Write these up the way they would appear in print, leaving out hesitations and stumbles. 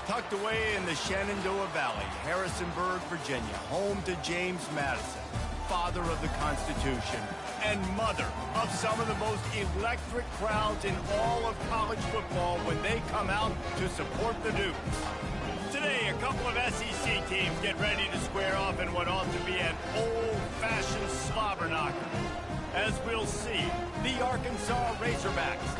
Tucked away in the Shenandoah Valley, Harrisonburg, Virginia, home to James Madison, father of the Constitution, and mother of some of the most electric crowds in all of college football when they come out to support the Dukes. Today, a couple of SEC teams get ready to square off in what ought to be an old-fashioned slobber knocker. As we'll see, the Arkansas Razorbacks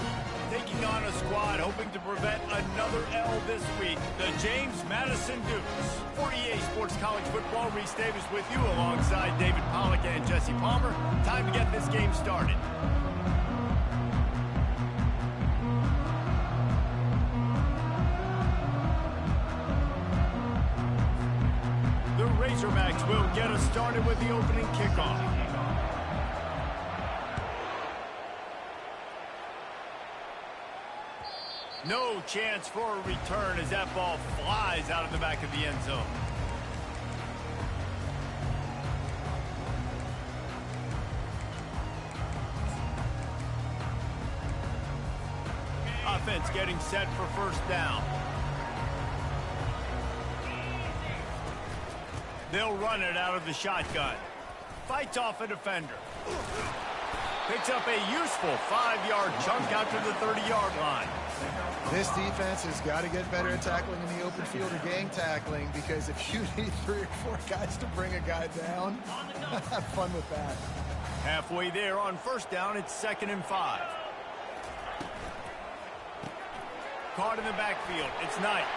taking on a squad hoping to prevent another L this week, the James Madison Dukes. For EA Sports College Football, Reese Davis with you alongside David Pollack and Jesse Palmer. Time to get this game started. The Razorbacks will get us started with the opening kickoff. No chance for a return as that ball flies out of the back of the end zone. Offense getting set for first down. They'll run it out of the shotgun. Fights off a defender. Picks up a useful 5-yard chunk out to the 30-yard line. This defense has got to get better at tackling in the open field or gang tackling, because if you need 3 or 4 guys to bring a guy down, have fun with that. Halfway there on first down, it's 2nd and 5. Caught in the backfield, it's Knight.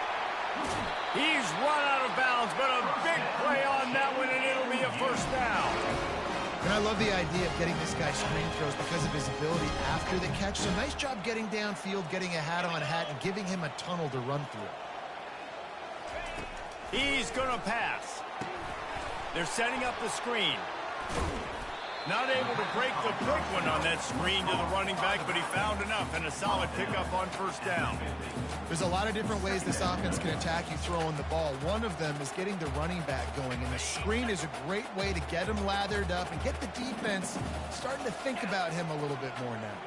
He's run out of bounds, but a big play on that one, and it'll be a first down. And I love the idea of getting this guy screen throws because of his ability after the catch. So nice job getting downfield, getting a hat-on-hat, and giving him a tunnel to run through. He's going to pass. They're setting up the screen. Not able to break the quick one on that screen to the running back, but he found enough and a solid pickup on first down. There's a lot of different ways this offense can attack you throwing the ball. One of them is getting the running back going, and the screen is a great way to get him lathered up and get the defense starting to think about him a little bit more now.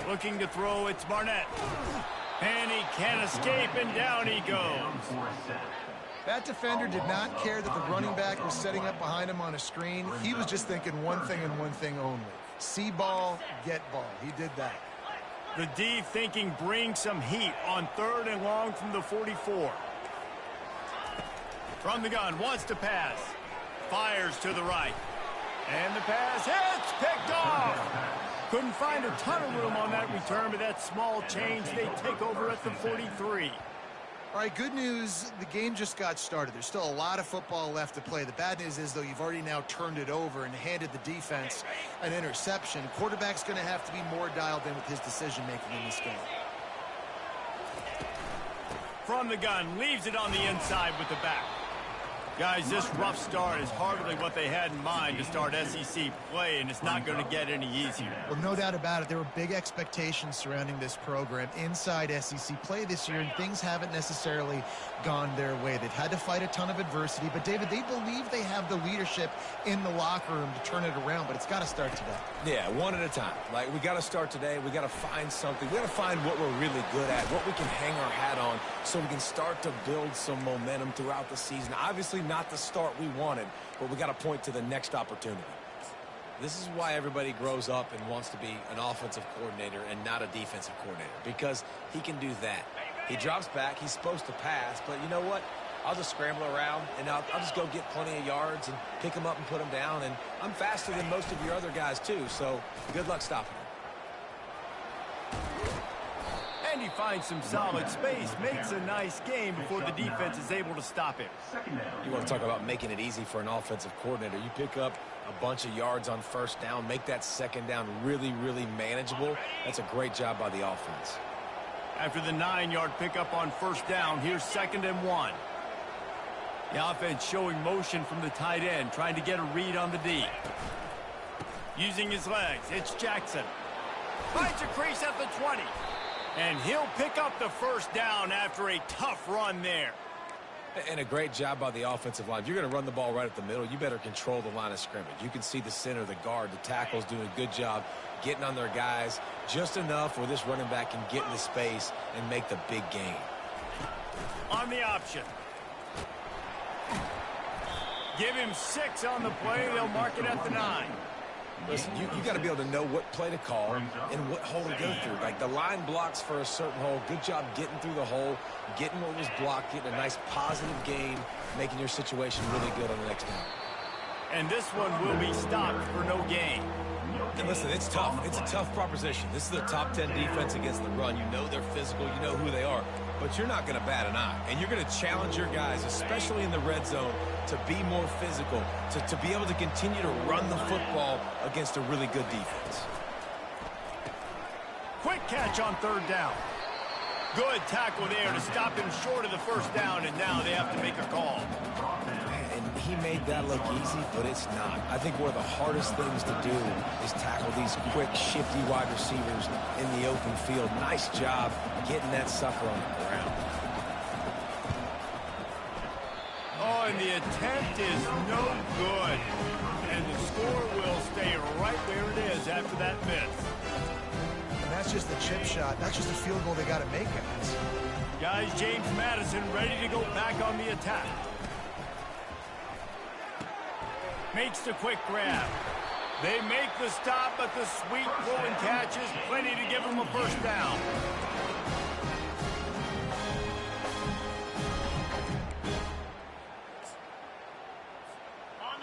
Looking to throw, it's Barnett. And he can't escape, and down he goes. That defender did not care that the running back was setting up behind him on a screen. He was just thinking one thing and one thing only. See ball, get ball. He did that. The D thinking bring some heat on 3rd and long from the 44. From the gun, wants to pass. Fires to the right. And the pass hits, picked off. Couldn't find a ton of room on that return, but that small change, they take over at the 43. All right, good news, the game just got started. There's still a lot of football left to play. The bad news is, though, you've already now turned it over and handed the defense an interception. Quarterback's going to have to be more dialed in with his decision-making in this game. From the gun, leaves it on the inside with the back. Guys, this rough start is hardly what they had in mind to start SEC play, and it's not going to get any easier. Well, no doubt about it. There were big expectations surrounding this program inside SEC play this year, and things haven't necessarily gone their way. They've had to fight a ton of adversity, but, David, they believe they have the leadership in the locker room to turn it around, but it's got to start today. Yeah, one at a time. Like, we got to start today. We got to find something. We got to find what we're really good at, what we can hang our hat on, so we can start to build some momentum throughout the season. Obviously, not the start we wanted, but we got to point to the next opportunity. This is why everybody grows up and wants to be an offensive coordinator and not a defensive coordinator, because he can do that. He drops back, he's supposed to pass, but you know what? I'll just scramble around, and I'll just go get plenty of yards and pick him up and put him down, and I'm faster than most of your other guys too, so good luck stopping him. And he finds some solid space, makes a nice game before the defense is able to stop him. You want to talk about making it easy for an offensive coordinator. You pick up a bunch of yards on first down, make that second down really, really manageable. That's a great job by the offense. After the 9-yard pickup on first down, here's 2nd and 1. The offense showing motion from the tight end, trying to get a read on the D. Using his legs, it's Jackson. Finds a crease at the 20. And he'll pick up the first down after a tough run there. And a great job by the offensive line. If you're going to run the ball right at the middle, you better control the line of scrimmage. You can see the center, the guard, the tackles doing a good job getting on their guys just enough where this running back can get into space and make the big gain. On the option. Give him 6 on the play. They'll mark it at the 9. Listen, you got to be able to know what play to call and what hole to go through. Like the line blocks for a certain hole. Good job getting through the hole, getting what was blocked, getting a nice positive gain, making your situation really good on the next down. And this one will be stopped for no gain. And listen, it's tough. It's a tough proposition. This is a top 10 defense against the run. You know they're physical. You know who they are. But you're not going to bat an eye. And you're going to challenge your guys, especially in the red zone, to be more physical, to be able to continue to run the football against a really good defense. Quick catch on 3rd down. Good tackle there to stop him short of the first down, and now they have to make a call. And he made that look easy, but it's not. I think one of the hardest things to do is tackle these quick, shifty wide receivers in the open field. Nice job getting that sucker on the ground. Oh, and the attempt is no good. And the score will stay right where it is after that miss. And that's just the chip shot. That's just a field goal they got to make, guys. Guys, James Madison ready to go back on the attack. Makes the quick grab. They make the stop, but the sweet throw and catch is plenty to give them a first down.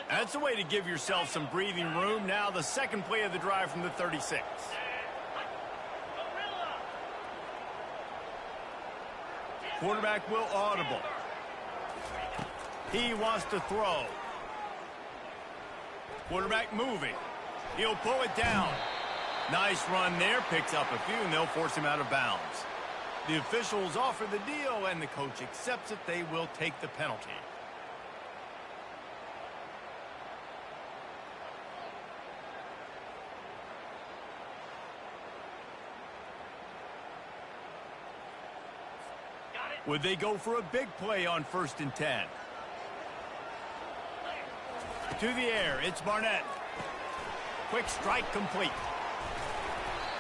That's a way to give yourself some breathing room. Now the second play of the drive from the 36. Quarterback will audible. He wants to throw. Quarterback moving. He'll pull it down. Nice run there. Picks up a few, and they'll force him out of bounds. The officials offer the deal, and the coach accepts it. They will take the penalty. Would they go for a big play on 1st and 10? To the air, it's Barnett. Quick strike complete.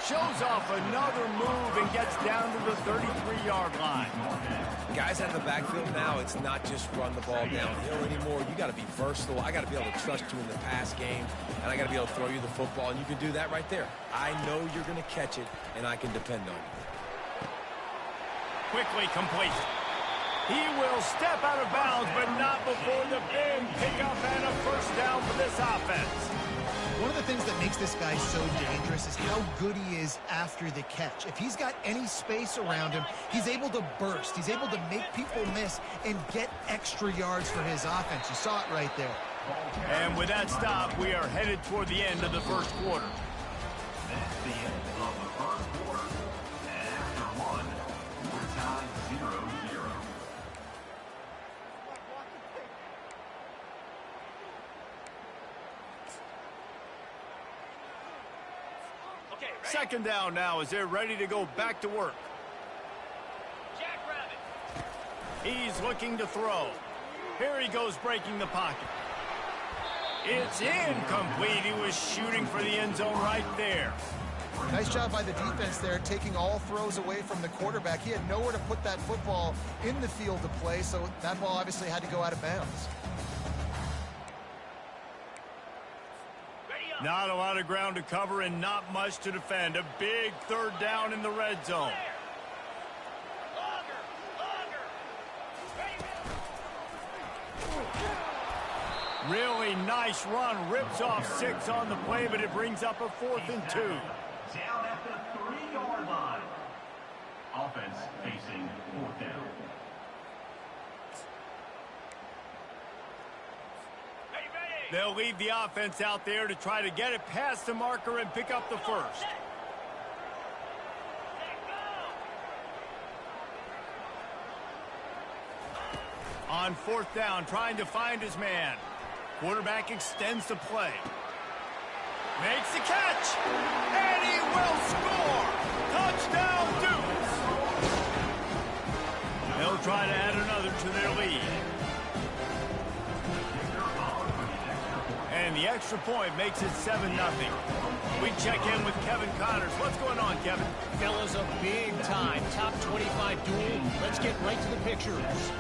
Shows off another move and gets down to the 33-yard line. Guys out of the backfield now, it's not just run the ball downhill anymore. You got to be versatile. I got to be able to trust you in the pass game, and I got to be able to throw you the football, and you can do that right there. I know you're going to catch it, and I can depend on you. Quickly complete. He will step out of bounds, but not before the big pickup and a first down for this offense. One of the things that makes this guy so dangerous is how good he is after the catch. If he's got any space around him, he's able to burst. He's able to make people miss and get extra yards for his offense. You saw it right there. And with that stop, we are headed toward the end of the first quarter. That's the end of the first quarter. And after one, we're tied 0-0. Second down now as they're ready to go back to work. He's looking to throw. Here he goes breaking the pocket. It's incomplete. He was shooting for the end zone right there. Nice job by the defense there, taking all throws away from the quarterback. He had nowhere to put that football in the field to play, so that ball obviously had to go out of bounds. Not a lot of ground to cover and not much to defend. A big third down in the red zone. Really nice run. Rips off 6 on the play, but it brings up a 4th and 2. Down at the 3-yard line. Offense facing 4th down. They'll leave the offense out there to try to get it past the marker and pick up the first. On 4th down, trying to find his man. Quarterback extends the play. Makes the catch. And he will score. Touchdown, Dukes. They'll try to add another to their lead. And the extra point makes it 7-0. We check in with Kevin Connors. What's going on, Kevin? Fellas, was a big-time top 25 duel. Let's get right to the pictures.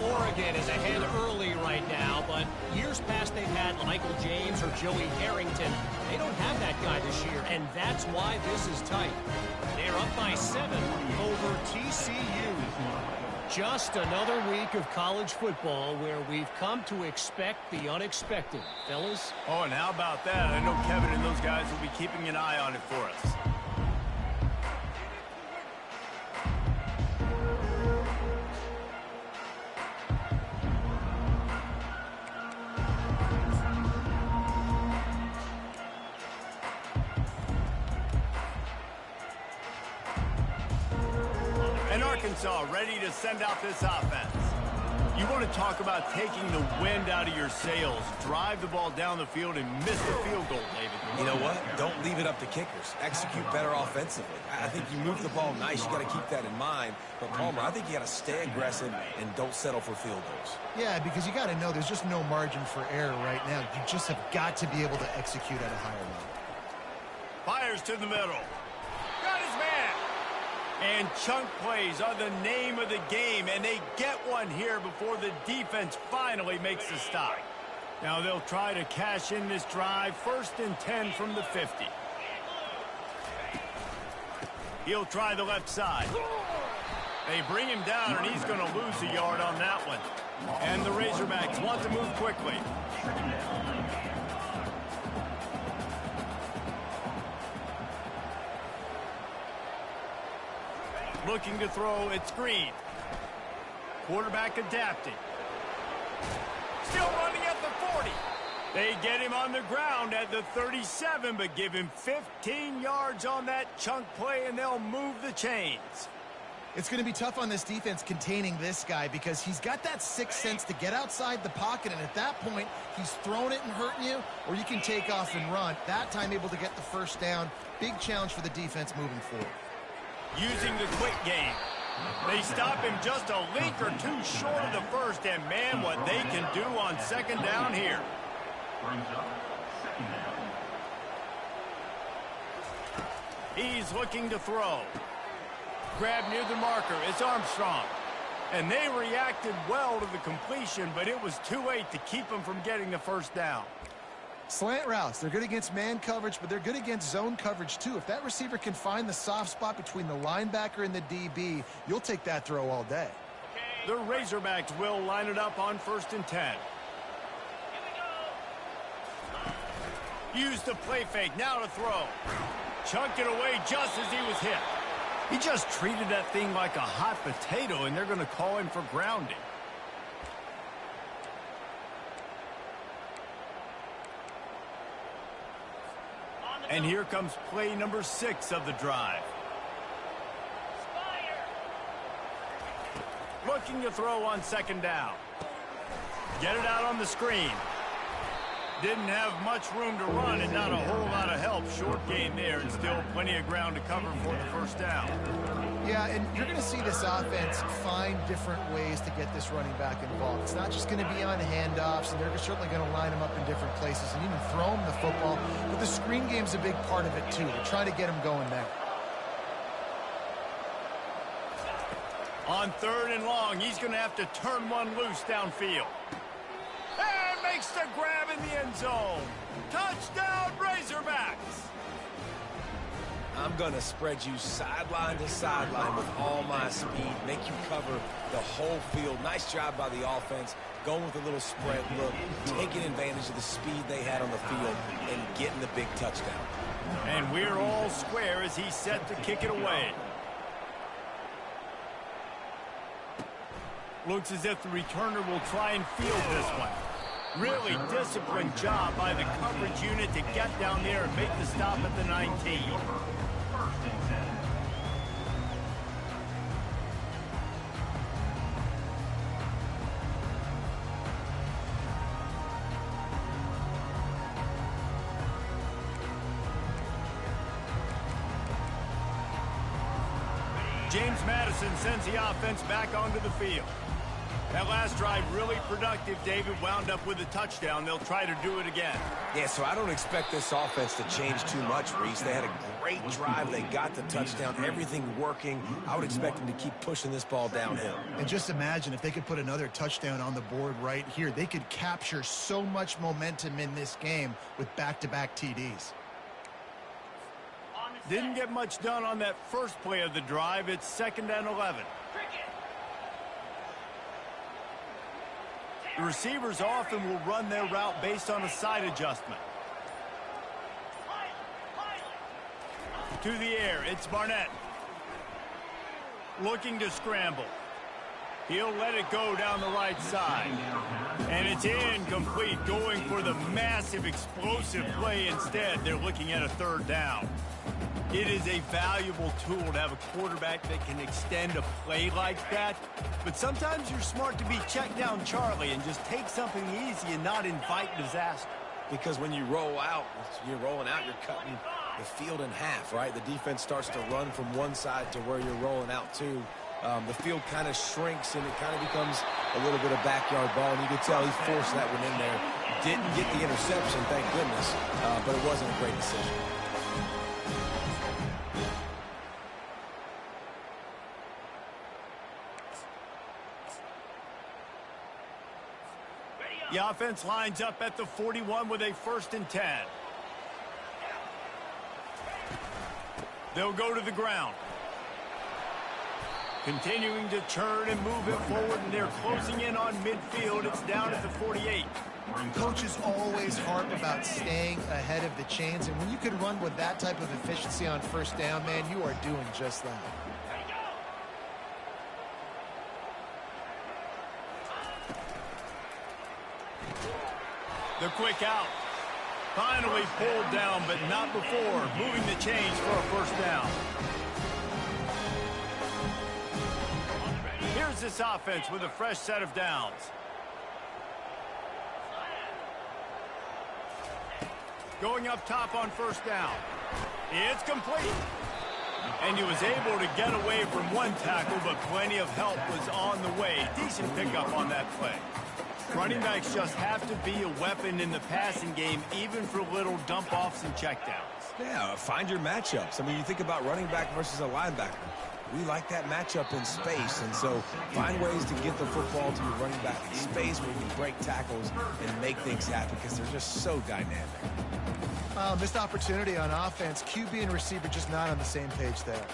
Oregon is ahead early right now, but years past they've had Michael James or Joey Harrington. They don't have that guy this year, and that's why this is tight. They're up by 7 over TCU. Just another week of college football where we've come to expect the unexpected. Fellas? Oh, and how about that? I know Kevin and those guys will be keeping an eye on it for us. Arkansas ready to send out this offense. You want to talk about taking the wind out of your sails. Drive the ball down the field and miss the field goal, David. You know what? Don't leave it up to kickers. Execute better offensively. I think you move the ball nice. You got to keep that in mind. But, Palmer, I think you got to stay aggressive and don't settle for field goals. Yeah, because you got to know there's just no margin for error right now. You just have got to be able to execute at a higher level. Fires to the middle. Got his man. And chunk plays are the name of the game, and they get one here before the defense finally makes the stop. Now they'll try to cash in this drive. 1st and 10 from the 50. He'll try the left side. They bring him down, and he's going to lose a yard on that one. And the Razorbacks want to move quickly. Looking to throw, it's Green. Quarterback adapting. Still running at the 40. They get him on the ground at the 37, but give him 15 yards on that chunk play, and they'll move the chains. It's going to be tough on this defense containing this guy because he's got that sixth sense to get outside the pocket, and at that point, he's throwing it and hurting you, or you can take off and run. That time able to get the first down. Big challenge for the defense moving forward. Using the quick game. They stop him just a link or two short of the first, and man, what they can do on 2nd down here. He's looking to throw. Grab near the marker. It's Armstrong. And they reacted well to the completion, but it was too late to keep him from getting the first down. Slant routes, they're good against man coverage, but they're good against zone coverage too. If that receiver can find the soft spot between the linebacker and the DB, you'll take that throw all day. The Razorbacks will line it up on 1st and 10. Use the play fake, now to throw. Chunk it away just as he was hit. He just treated that thing like a hot potato, and they're going to call him for grounding. And here comes play number 6 of the drive. Looking to throw on 2nd down. Get it out on the screen. Didn't have much room to run and not a whole lot of help. Short gain there and still plenty of ground to cover for the first down. Yeah, and you're going to see this offense find different ways to get this running back involved. It's not just going to be on handoffs, and they're certainly going to line him up in different places and even throw him the football. But the screen game's a big part of it, too. They're trying to get him going there. On 3rd and long, he's going to have to turn one loose downfield. And makes the grab in the end zone. Touchdown, Razorbacks! I'm going to spread you sideline to sideline with all my speed, make you cover the whole field. Nice job by the offense, going with a little spread look, taking advantage of the speed they had on the field, and getting the big touchdown. And we're all square as he's set to kick it away. Looks as if the returner will try and field this one. Really disciplined job by the coverage unit to get down there and make the stop at the 19. James Madison sends the offense back onto the field. That last drive really productive. David wound up with a touchdown. They'll try to do it again. Yeah, so I don't expect this offense to change too much, Reese. They had a great drive. They got the touchdown. Everything working. I would expect them to keep pushing this ball downhill. And just imagine if they could put another touchdown on the board right here. They could capture so much momentum in this game with back-to-back TDs. Didn't get much done on that first play of the drive. It's 2nd and 11. The receivers often will run their route based on a side adjustment. To the air, it's Barnett. Looking to scramble. He'll let it go down the right side. And it's incomplete, going for the massive explosive play instead. They're looking at a 3rd down. It is a valuable tool to have a quarterback that can extend a play like that. But sometimes you're smart to be check down Charlie and just take something easy and not invite disaster. Because when you roll out, you're rolling out, you're cutting the field in half, right? The defense starts to run from one side to where you're rolling out to. The field kind of shrinks and it kind of becomes a little bit of backyard ball. And you could tell he forced that one in there. Didn't get the interception, thank goodness, but it wasn't a great decision. The offense lines up at the 41 with a 1st and 10. They'll go to the ground. Continuing to turn and move it forward, and they're closing in on midfield. It's down at the 48. Coaches always harp about staying ahead of the chains, and when you can run with that type of efficiency on 1st down, man, you are doing just that. The quick out. Finally pulled down, but not before. Moving the chains for a 1st down. Here's this offense with a fresh set of downs. Going up top on 1st down. It's complete. And he was able to get away from one tackle, but plenty of help was on the way. Decent pickup on that play. Running backs just have to be a weapon in the passing game, even for little dump-offs and checkdowns. Yeah, find your matchups. I mean, you think about running back versus a linebacker. We like that matchup in space, and so find ways to get the football to your running back in space where you can break tackles and make things happen because they're just so dynamic. Missed opportunity on offense. QB and receiver just not on the same page there.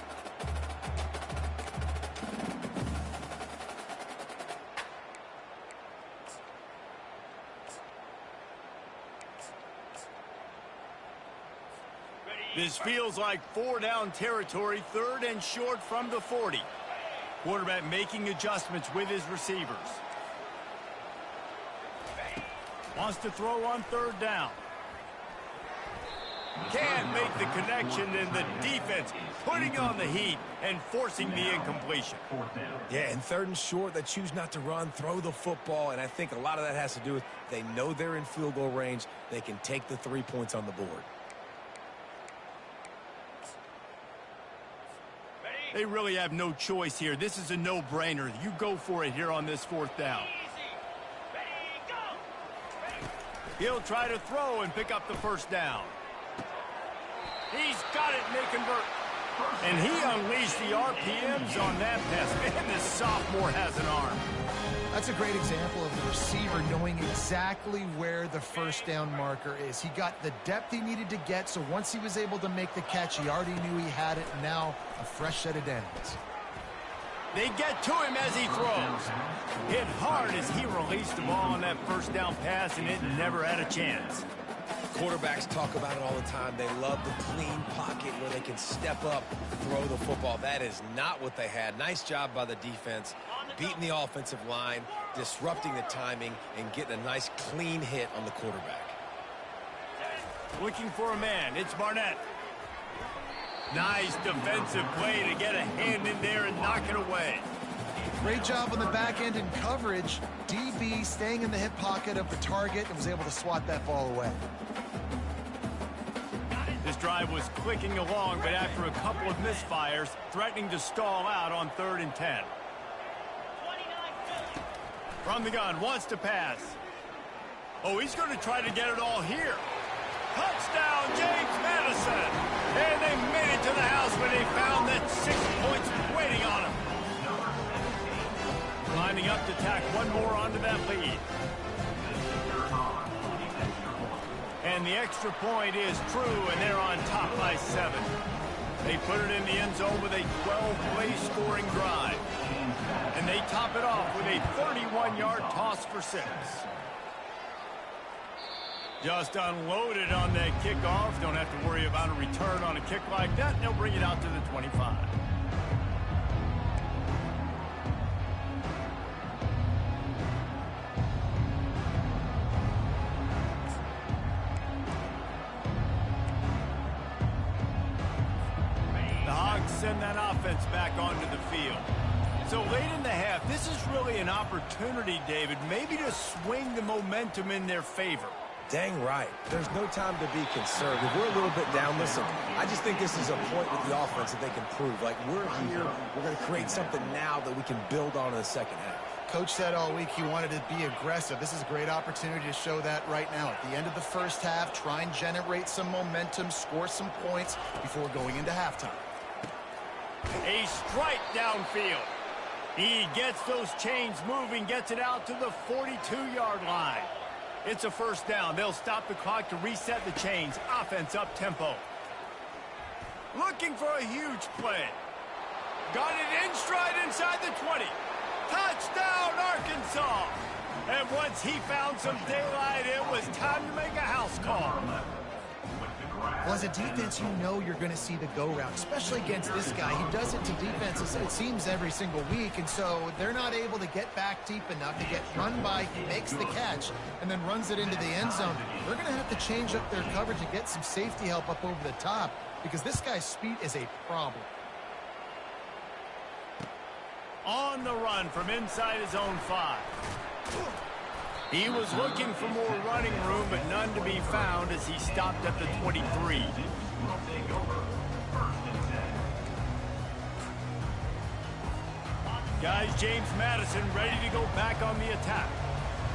This feels like 4-down territory, 3rd and short from the 40. Quarterback making adjustments with his receivers. Wants to throw on 3rd down. Can't make the connection, and the defense putting on the heat and forcing the incompletion. Yeah, and 3rd and short, they choose not to run, throw the football, and I think a lot of that has to do with they know they're in field goal range. They can take the 3 points on the board. They really have no choice here. This is a no-brainer. You go for it here on this 4th down. He'll try to throw and pick up the 1st down. He's got it, and they convert. And he unleashed the RPMs on that pass. Man, this sophomore has an arm. That's a great example of the receiver knowing exactly where the 1st down marker is. He got the depth he needed to get, so once he was able to make the catch, he already knew he had it. Now a fresh set of downs. They get to him as he throws. Hit hard as he released the ball on that 1st down pass, and it never had a chance. Quarterbacks talk about it all the time. They love the clean pocket where they can step up, throw the football. That is not what they had. Nice job by the defense, beating the offensive line, disrupting the timing, and getting a nice clean hit on the quarterback. Looking for a man. It's Barnett. Nice defensive play to get a hand in there and knock it away. Great job on the back end in coverage. DB staying in the hip pocket of the target and was able to swat that ball away. This drive was clicking along, but after a couple of misfires, threatening to stall out on 3rd and 10. From the gun, wants to pass. Oh, he's going to try to get it all here. Touchdown, James Madison. And they made it to the house when they found that 6 points waiting on him. Lining up to tack one more onto that lead. And the extra point is true, and they're on top by 7. They put it in the end zone with a 12-play scoring drive. And they top it off with a 31-yard toss for 6. Just unloaded on that kickoff. Don't have to worry about a return on a kick like that. They'll bring it out to the 25. The Hogs send that offense back onto the field. So late in the half, this is really an opportunity, David, maybe to swing the momentum in their favor. Dang right. There's no time to be conservative. We're a little bit down. Listen, I just think this is a point with the offense that they can prove. Like, we're here, we're going to create something now that we can build on in the second half. Coach said all week he wanted to be aggressive. This is a great opportunity to show that right now. At the end of the first half, try and generate some momentum, score some points before going into halftime. A strike downfield. He gets those chains moving, gets it out to the 42-yard line. It's a first down. They'll stop the clock to reset the chains. Offense up tempo. Looking for a huge play. Got it in stride inside the 20. Touchdown, Arkansas. And once he found some daylight, it was time to make a house call. Well, as a defense, you know you're going to see the go route, especially against this guy. He does it to defenses, it seems, every single week, and so they're not able to get back deep enough to get run by. He makes the catch and then runs it into the end zone. They're going to have to change up their coverage and get some safety help up over the top because this guy's speed is a problem. On the run from inside his own 5. He was looking for more running room, but none to be found as he stopped at the 23. Guys, James Madison ready to go back on the attack.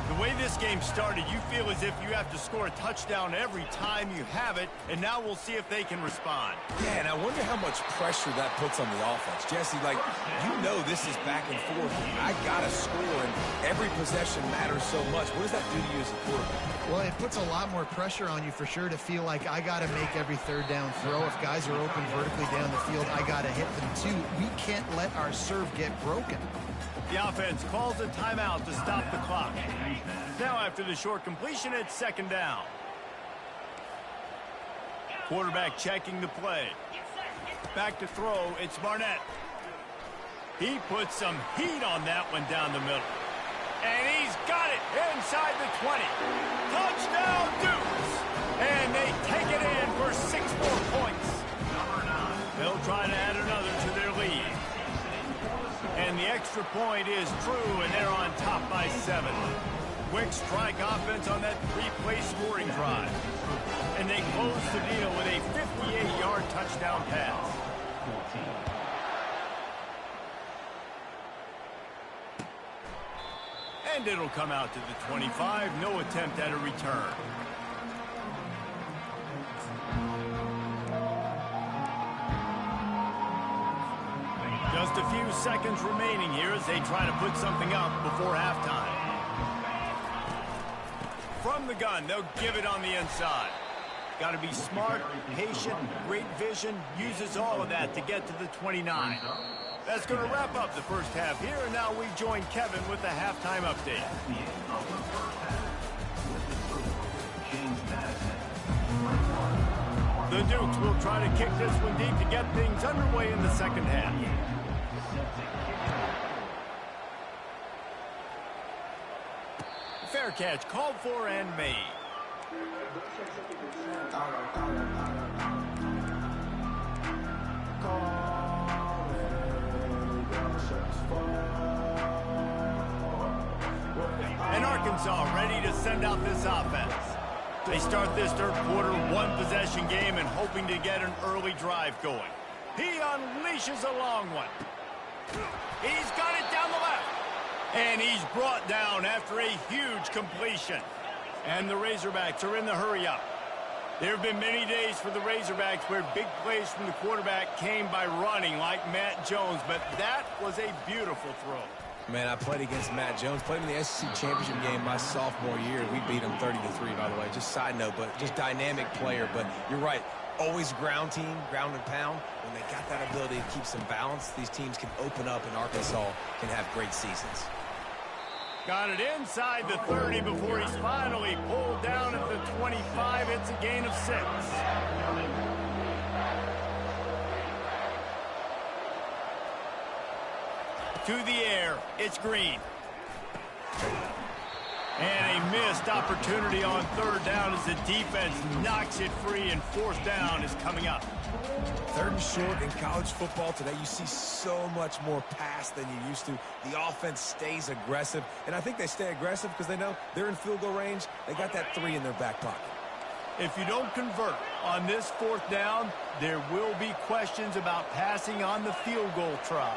The way this game started, you feel as if you have to score a touchdown every time you have it, and now we'll see if they can respond. Yeah, and I wonder how much pressure that puts on the offense. Jesse, like, you know this is back and forth. I got to score, and every possession matters so much. What does that do to you as a quarterback? Well, it puts a lot more pressure on you for sure to feel like I got to make every third down throw. If guys are open vertically down the field, I got to hit them too. We can't let our serve get broken. The offense calls a timeout to stop the clock. Now after the short completion, it's second down. Quarterback checking the play. Back to throw, it's Barnett. He puts some heat on that one down the middle. And he's got it inside the 20. Touchdown, Dukes! And they take it in for 6 more points. They'll try to add another to their lead. And the extra point is true, and they're on top by 7. Quick strike offense on that 3-play scoring drive. And they close the deal with a 58-yard touchdown pass. And it'll come out to the 25. No attempt at a return. Just a few seconds remaining here as they try to put something up before halftime. From the gun, they'll give it on the inside. Got to be smart, patient, great vision, uses all of that to get to the 29. That's going to wrap up the first half here, and now we join Kevin with the halftime update. The Dukes will try to kick this one deep to get things underway in the second half. Fair catch called for and made. And Arkansas ready to send out this offense. They start this third quarter one-possession game and hoping to get an early drive going. He unleashes a long one. He's got it down the left. And he's brought down after a huge completion. And the Razorbacks are in the hurry-up. There have been many days for the Razorbacks where big plays from the quarterback came by running like Matt Jones, but that was a beautiful throw. Man, I played against Matt Jones, played in the SEC championship game my sophomore year. We beat him 30-3, by the way. Just side note, but just dynamic player. But you're right, always ground team, ground and pound. When they got that ability to keep some balance, these teams can open up, and Arkansas can have great seasons. Got it inside the 30 before he's finally pulled down at the 25. It's a gain of 6. To the air, it's Green. And a missed opportunity on 3rd down as the defense knocks it free, and 4th down is coming up. 3rd and short in college football today. You see so much more pass than you used to. The offense stays aggressive, and I think they stay aggressive because they know they're in field goal range. They got that 3 in their back pocket. If you don't convert on this 4th down, there will be questions about passing on the field goal try.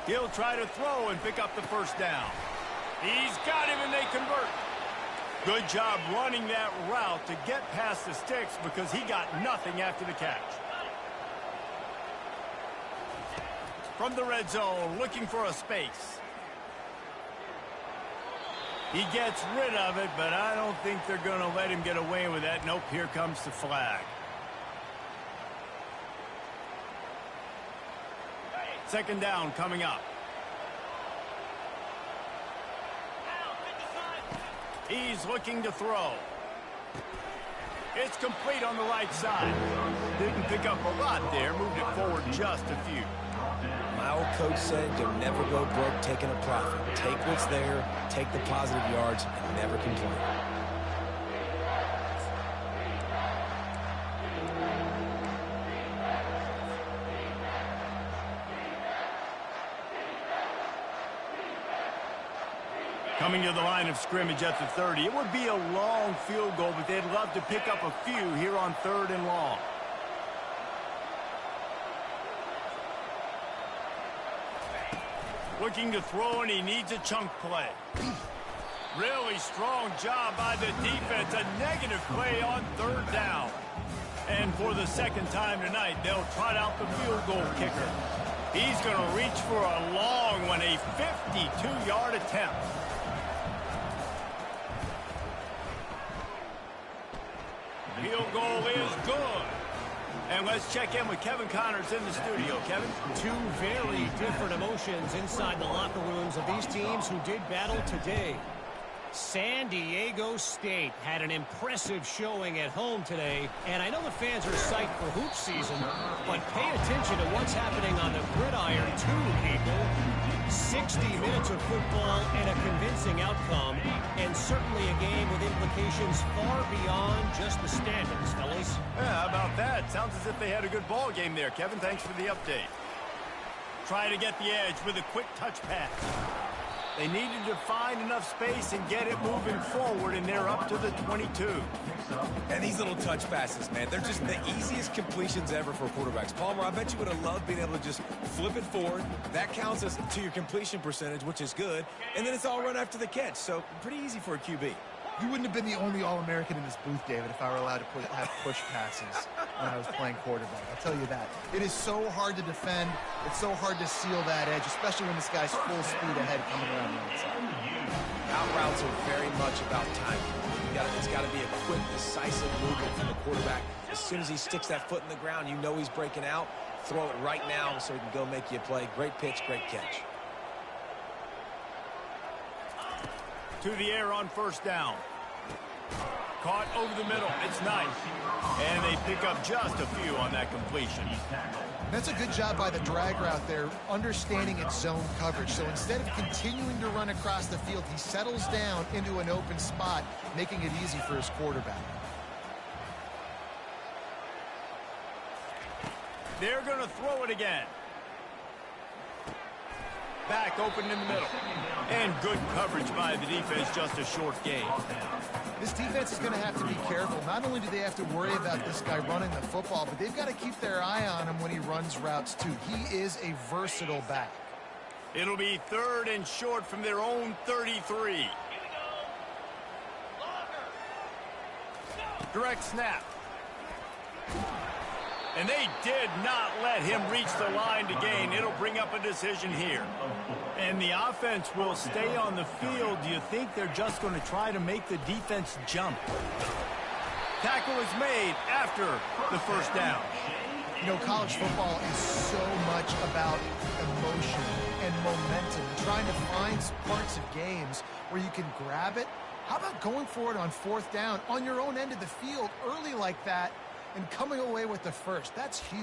He'll try to throw and pick up the 1st down. He's got him, and they convert. Good job running that route to get past the sticks because he got nothing after the catch. From the red zone, looking for a space. He gets rid of it, but I don't think they're going to let him get away with that. Nope, here comes the flag. 2nd down coming up. He's looking to throw. It's complete on the right side. Didn't pick up a lot there. Moved it forward just a few. My old coach said you'll never go broke taking a profit. Take what's there, take the positive yards, and never complain. Coming to the line of scrimmage at the 30. It would be a long field goal, but they'd love to pick up a few here on 3rd and long. Looking to throw, and he needs a chunk play. Really strong job by the defense. A negative play on 3rd down. And for the 2nd time tonight, they'll trot out the field goal kicker. He's going to reach for a long one, a 52-yard attempt. Field goal is good. And let's check in with Kevin Connors in the studio. Kevin? 2 very different emotions inside the locker rooms of these teams who did battle today. San Diego State had an impressive showing at home today, and I know the fans are psyched for hoop season, but pay attention to what's happening on the gridiron too, people. 60 minutes of football and a convincing outcome, and certainly a game with implications far beyond just the standings, fellas. Yeah, how about that? Sounds as if they had a good ball game there, Kevin. Thanks for the update. Try to get the edge with a quick touch pass. They needed to find enough space and get it moving forward, and they're up to the 22. And these little touch passes, man, they're just the easiest completions ever for quarterbacks. Palmer, I bet you would have loved being able to just flip it forward. That counts as to your completion percentage, which is good. And then it's all run after the catch, so pretty easy for a QB. You wouldn't have been the only All-American in this booth, David, if I were allowed to have push passes when I was playing quarterback. I'll tell you that. It is so hard to defend. It's so hard to seal that edge, especially when this guy's full speed ahead coming around the outside. Out routes are very much about timing. It's got to be a quick, decisive movement from the quarterback. As soon as he sticks that foot in the ground, you know he's breaking out. Throw it right now so he can go make you a play. Great pitch, great catch. To the air on 1st down. Caught over the middle. It's nice. And they pick up just a few on that completion. That's a good job by the drag route there, understanding its zone coverage. So instead of continuing to run across the field, he settles down into an open spot, making it easy for his quarterback. They're going to throw it again. Back open in the middle. And good coverage by the defense, just a short gain. This defense is going to have to be careful. Not only do they have to worry about this guy running the football, but they've got to keep their eye on him when he runs routes too. He is a versatile back. It'll be 3rd and short from their own 33. Direct snap. And they did not let him reach the line to gain. It'll bring up a decision here. And the offense will stay on the field. Do you think they're just going to try to make the defense jump? Tackle is made after the first down. You know, college football is so much about emotion and momentum, and trying to find parts of games where you can grab it. How about going for it on 4th down on your own end of the field early like that and coming away with the first? That's huge.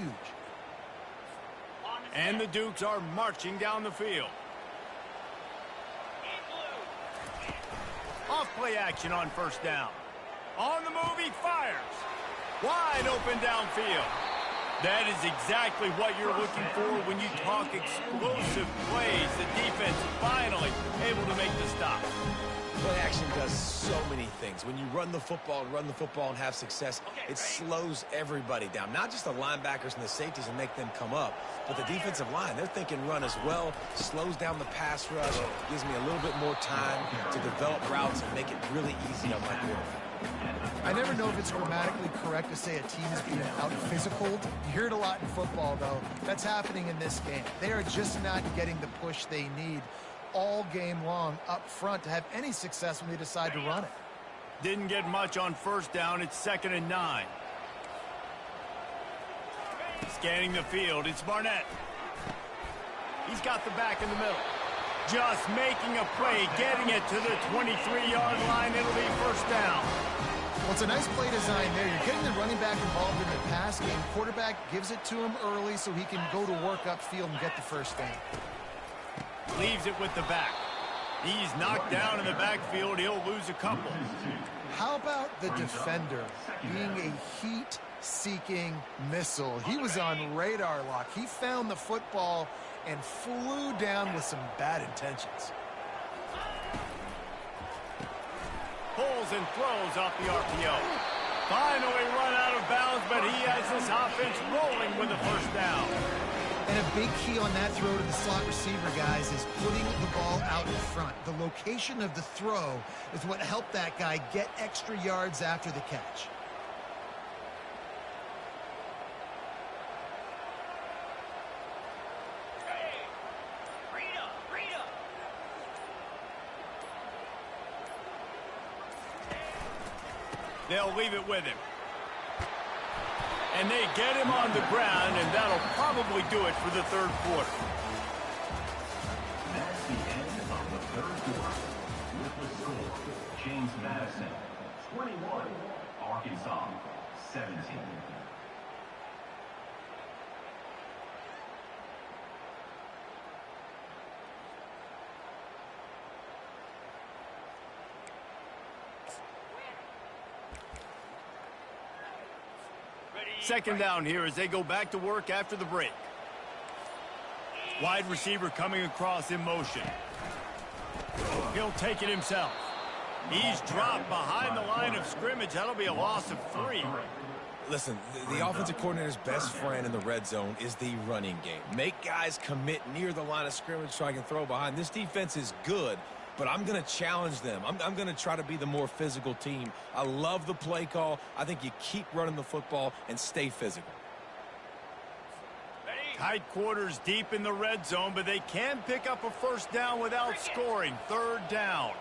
And the Dukes are marching down the field. Off play action on 1st down. On the move, he fires. Wide open downfield. That is exactly what you're looking for when you talk explosive plays. The defense finally able to make the stop. Play action does so many things. When you run the football and have success, it slows everybody down. Not just the linebackers and the safeties and make them come up, but the defensive line. They're thinking run as well, slows down the pass rush, gives me a little bit more time to develop routes and make it really easy on my quarterback. I never know if it's grammatically correct to say a team is being out-physicaled. You hear it a lot in football, though. That's happening in this game. They are just not getting the push they need all game long up front to have any success when they decide to run it. Didn't get much on 1st down. It's 2nd and 9. Scanning the field, it's Barnett. He's got the back in the middle. Just making a play, getting it to the 23-yard line. It'll be 1st down. Well, it's a nice play design there. You're getting the running back involved in the pass game. Quarterback gives it to him early so he can go to work upfield and get the 1st down. Leaves it with the back. He's knocked down in the backfield. He'll lose a couple. How about the defender being a heat-seeking missile? He was on radar lock. He found the football and flew down with some bad intentions. Pulls and throws off the RPO. Finally run out of bounds, but he has this offense rolling with the 1st down. And a big key on that throw to the slot receiver, guys, is putting the ball out in front. The location of the throw is what helped that guy get extra yards after the catch. They'll leave it with him. And they get him on the ground, and that'll probably do it for the 3rd quarter. That's the end of the 3rd quarter. With the score, James Madison, 21, Arkansas, 17. Second down here as they go back to work after the break. Wide receiver coming across in motion. He'll take it himself. He's dropped behind the line of scrimmage. That'll be a loss of 3. Listen, the offensive coordinator's best friend in the red zone is the running game. Make guys commit near the line of scrimmage so I can throw behind. This defense is good, but I'm going to challenge them. I'm going to try to be the more physical team. I love the play call. I think you keep running the football and stay physical. Tight quarters deep in the red zone, but they can pick up a 1st down without scoring. 3rd down.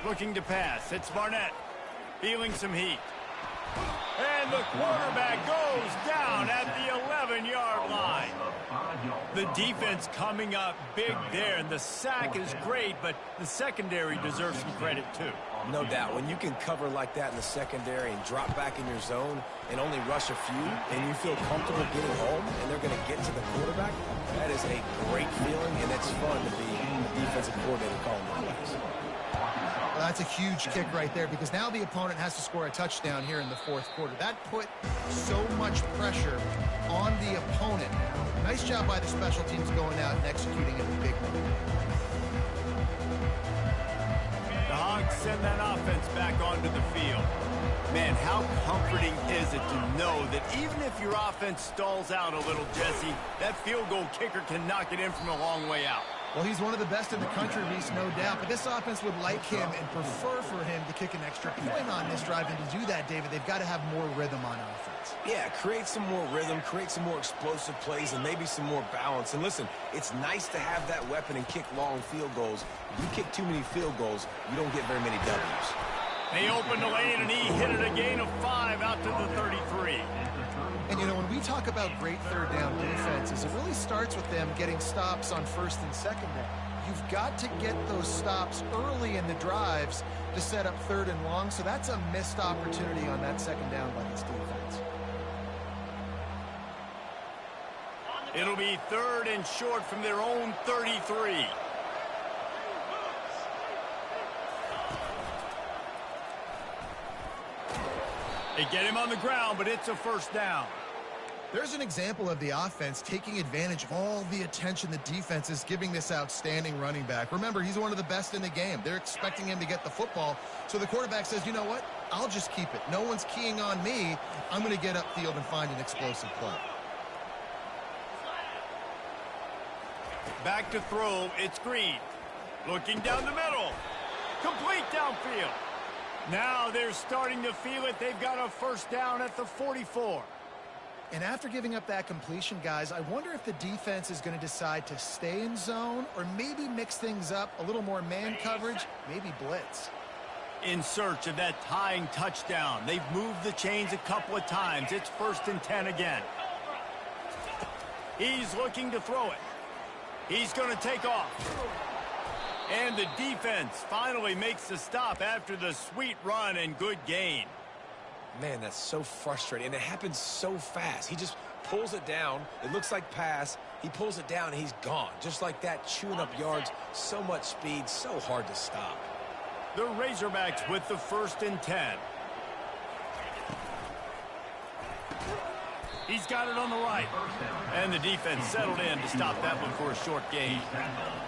Looking to pass. It's Barnett. Feeling some heat. And the quarterback goes down at the 11-yard line. The defense coming up big there, and the sack is great, but the secondary deserves some credit too. No doubt. When you can cover like that in the secondary and drop back in your zone and only rush a few, and you feel comfortable getting home, and they're going to get to the quarterback, that is a great feeling, and it's fun to be the defensive coordinator calling the plays. Arkansas. Well, that's a huge kick right there because now the opponent has to score a touchdown here in the fourth quarter. That put so much pressure on the opponent. Nice job by the special teams going out and executing in a big one. The Hogs send that offense back onto the field. Man, how comforting is it to know that even if your offense stalls out a little, Jesse, that field goal kicker can knock it in from a long way out. Well, he's one of the best in the country, Reese, no doubt. But this offense would like him and prefer for him to kick an extra point on this drive. And to do that, David, they've got to have more rhythm on offense. Yeah, create some more rhythm, create some more explosive plays, and maybe some more balance. And listen, it's nice to have that weapon and kick long field goals. If you kick too many field goals, you don't get very many W's. They opened the lane, and he hit it a gain of 5 out to the 33. And, you know, when we talk about great third down defenses, it really starts with them getting stops on first and second down. You've got to get those stops early in the drives to set up third and long, so that's a missed opportunity on that second down by this defense. It'll be 3rd and short from their own 33. They get him on the ground, but it's a first down. There's an example of the offense taking advantage of all the attention the defense is giving this outstanding running back. Remember, he's one of the best in the game. They're expecting him to get the football, so the quarterback says, you know what? I'll just keep it. No one's keying on me. I'm going to get upfield and find an explosive play. Back to throw, it's Green. Looking down the middle. Complete downfield. Now they're starting to feel it. They've got a first down at the 44. And after giving up that completion, guys, I wonder if the defense is going to decide to stay in zone or maybe mix things up, a little more man coverage, maybe blitz. In search of that tying touchdown. They've moved the chains a couple of times. It's 1st and 10 again. He's looking to throw it. He's going to take off. And the defense finally makes the stop after the sweet run and good gain. Man, that's so frustrating, and it happens so fast. He just pulls it down. It looks like pass. He pulls it down, and he's gone. Just like that, chewing up yards. So much speed, so hard to stop. The Razorbacks with the 1st and 10. He's got it on the right. And the defense settled in to stop that one for a short gain.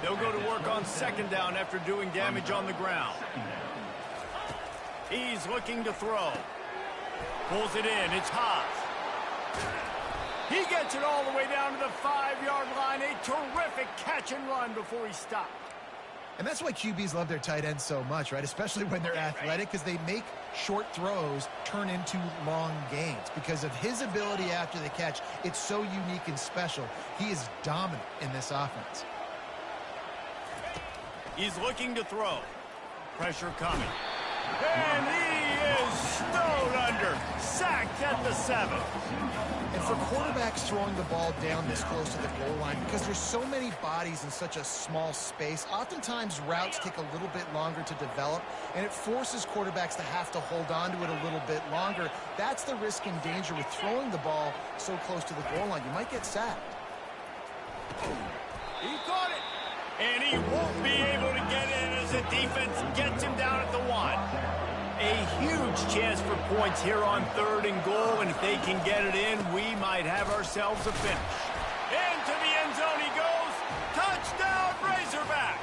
They'll go to work on 2nd down after doing damage on the ground. He's looking to throw. Pulls it in. It's Haas. He gets it all the way down to the 5-yard line. A terrific catch and run before he stopped. And that's why QBs love their tight ends so much, right? Especially when they're athletic, because they make short throws turn into long gains. Because of his ability after the catch, it's so unique and special. He is dominant in this offense. He's looking to throw. Pressure coming. And he is snowed under. Sacked at the 7. And for quarterbacks throwing the ball down this close to the goal line, because there's so many bodies in such a small space, oftentimes routes take a little bit longer to develop, and it forces quarterbacks to have to hold on to it a little bit longer. That's the risk and danger with throwing the ball so close to the goal line. You might get sacked. He caught it. And he won't be able to get in as the defense gets him down at the 1. A huge chance for points here on 3rd and goal, and if they can get it in, we might have ourselves a finish. Into the end zone he goes. Touchdown, Razorbacks.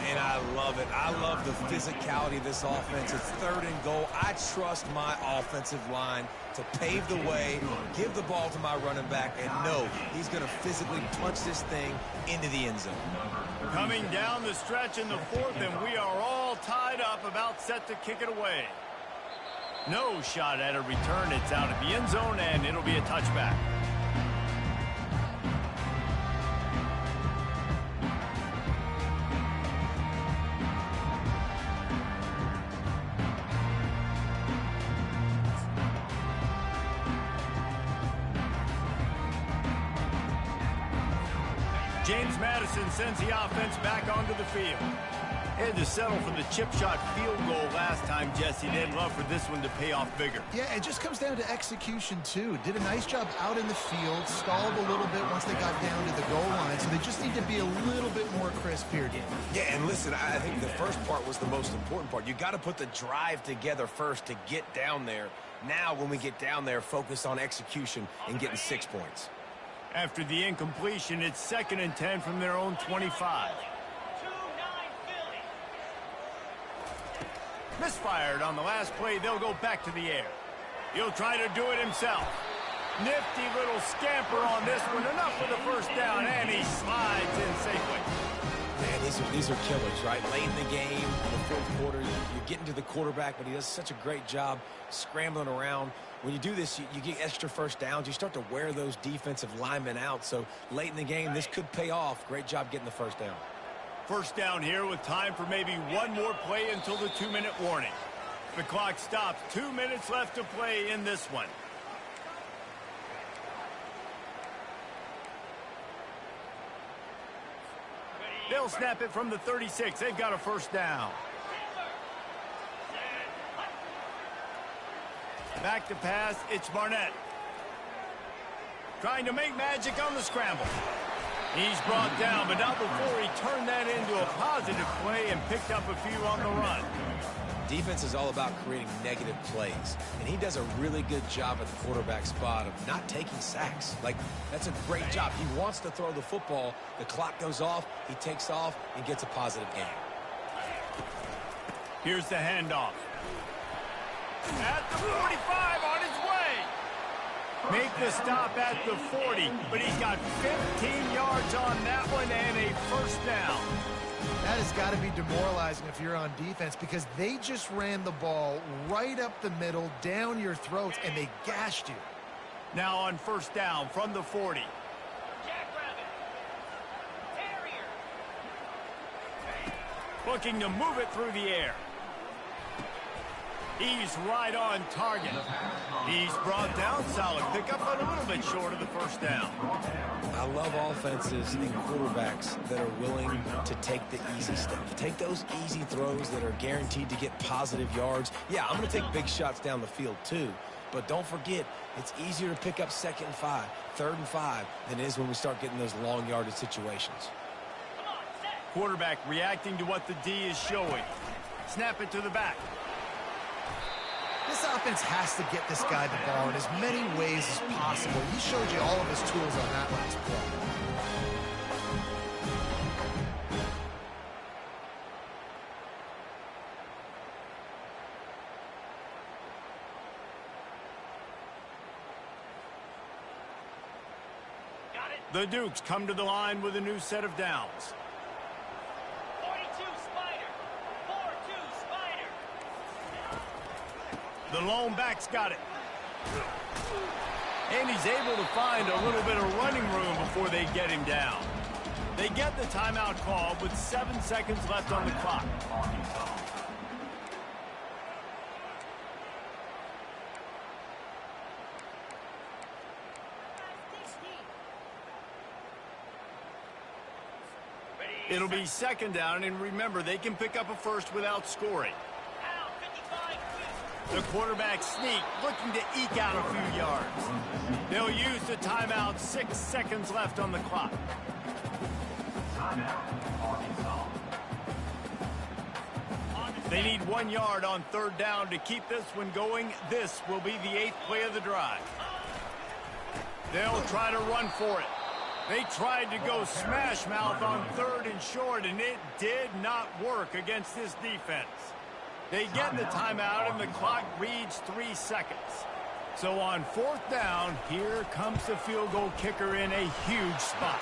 And I love it. I love the physicality of this offense. It's 3rd and goal. I trust my offensive line to pave the way, give the ball to my running back, and know he's going to physically punch this thing into the end zone. Coming down the stretch in the 4th, and we are all tied up, about set to kick it away. No shot at a return. It's out of the end zone, and it'll be a touchback. James Madison sends the offense back onto the field. Had to settle for the chip shot field goal last time, Jesse. They'd love for this one to pay off bigger. Yeah, it just comes down to execution, too. Did a nice job out in the field, stalled a little bit once they got down to the goal line, so they just need to be a little bit more crisp here, Dan. Yeah, and listen, I think the first part was the most important part. You got to put the drive together first to get down there. Now, when we get down there, focus on execution and getting 6 points. After the incompletion, it's 2nd and 10 from their own 25. Misfired on the last play. They'll go back to the air. He'll try to do it himself. Nifty little scamper on this one. Enough for the first down, and he slides in safely. Man, these are killers, right? Late in the game, in the fourth quarter, you're getting to the quarterback, but he does such a great job scrambling around. When you do this, you get extra first downs. You start to wear those defensive linemen out. So late in the game, this could pay off. Great job getting the first down. First down here with time for maybe one more play until the 2-minute warning. The clock stops. 2 minutes left to play in this one. They'll snap it from the 36. They've got a first down. Back to pass. It's Barnett. Trying to make magic on the scramble. He's brought down, but not before he turned that into a positive play and picked up a few on the run. Defense is all about creating negative plays, and he does a really good job at the quarterback spot of not taking sacks. Like, that's a great job. He wants to throw the football. The clock goes off. He takes off and gets a positive gain. Here's the handoff. At the 45, on his way. Make the stop at the 40, but he's got 15 yards on that one and a first down. That has got to be demoralizing if you're on defense, because they just ran the ball right up the middle, down your throats, and they gashed you. Now on first down from the 40. Looking to move it through the air. He's right on target. He's brought down. Solid pickup, but a little bit short of the first down. I love offenses and quarterbacks that are willing to take the easy stuff. Take those easy throws that are guaranteed to get positive yards. Yeah, I'm going to take big shots down the field too. But don't forget, it's easier to pick up 2nd and 5, 3rd and 5 than it is when we start getting those long yardage situations. Quarterback reacting to what the D is showing. Snap it to the back. This offense has to get this guy the ball in as many ways as possible. He showed you all of his tools on that last play. The Dukes come to the line with a new set of downs. 42 Spider. 4-2 Spider. The lone back's got it. And he's able to find a little bit of running room before they get him down. They get the timeout call with 7 seconds left on the clock. It'll be 2nd down, and remember, they can pick up a first without scoring. The quarterback sneak, looking to eke out a few yards. They'll use the timeout. 6 seconds left on the clock. They need 1 yard on 3rd down to keep this one going. This will be the 8th play of the drive. They'll try to run for it. They tried to go smash mouth on 3rd and short, and it did not work against this defense. They get the timeout, and the clock reads 3 seconds. So on 4th down, here comes the field goal kicker in a huge spot.